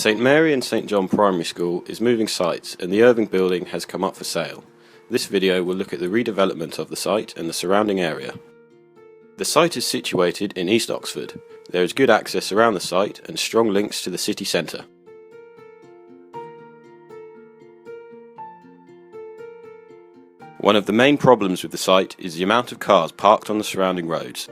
St Mary and St John Primary School is moving sites and the Irving building has come up for sale. This video will look at the redevelopment of the site and the surrounding area. The site is situated in East Oxford. There is good access around the site and strong links to the city centre. One of the main problems with the site is the amount of cars parked on the surrounding roads.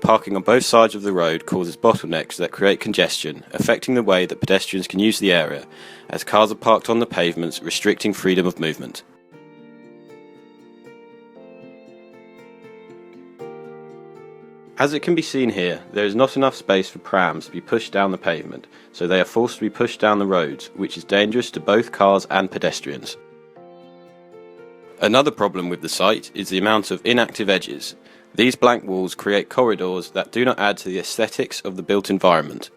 Parking on both sides of the road causes bottlenecks that create congestion, affecting the way that pedestrians can use the area, as cars are parked on the pavements, restricting freedom of movement. As it can be seen here, there is not enough space for prams to be pushed down the pavement, so they are forced to be pushed down the roads, which is dangerous to both cars and pedestrians. Another problem with the site is the amount of inactive edges. These blank walls create corridors that do not add to the aesthetics of the built environment.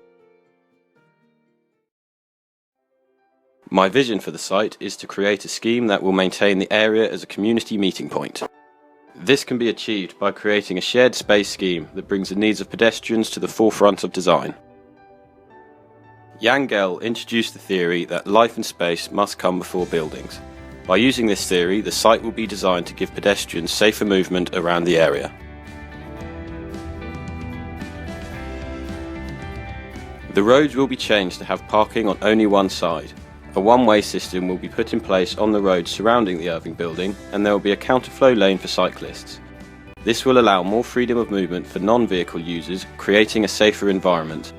My vision for the site is to create a scheme that will maintain the area as a community meeting point. This can be achieved by creating a shared space scheme that brings the needs of pedestrians to the forefront of design. Jan Gehl introduced the theory that life and space must come before buildings. By using this theory, the site will be designed to give pedestrians safer movement around the area. The roads will be changed to have parking on only one side. A one-way system will be put in place on the roads surrounding the Irving building, and there will be a counterflow lane for cyclists. This will allow more freedom of movement for non-vehicle users, creating a safer environment.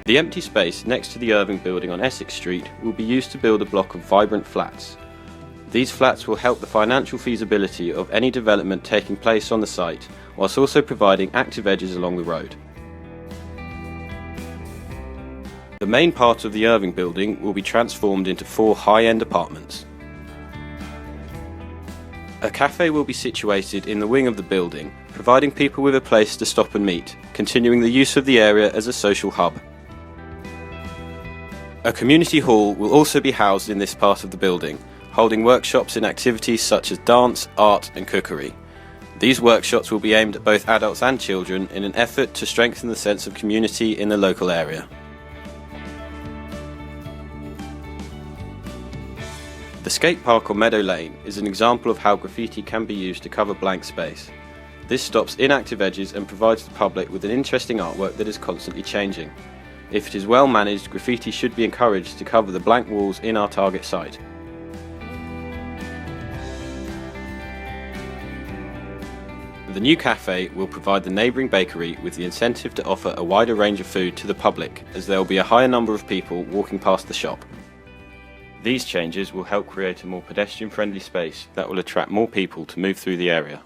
The empty space next to the Irving building on Essex Street will be used to build a block of vibrant flats. These flats will help the financial feasibility of any development taking place on the site, whilst also providing active edges along the road. The main part of the Irving building will be transformed into 4 high-end apartments. A cafe will be situated in the wing of the building, providing people with a place to stop and meet, continuing the use of the area as a social hub. A community hall will also be housed in this part of the building, holding workshops in activities such as dance, art and cookery. These workshops will be aimed at both adults and children in an effort to strengthen the sense of community in the local area. The skate park on Meadow Lane is an example of how graffiti can be used to cover blank space. This stops inactive edges and provides the public with an interesting artwork that is constantly changing. If it is well managed, graffiti should be encouraged to cover the blank walls in our target site. The new cafe will provide the neighbouring bakery with the incentive to offer a wider range of food to the public, as there will be a higher number of people walking past the shop. These changes will help create a more pedestrian-friendly space that will attract more people to move through the area.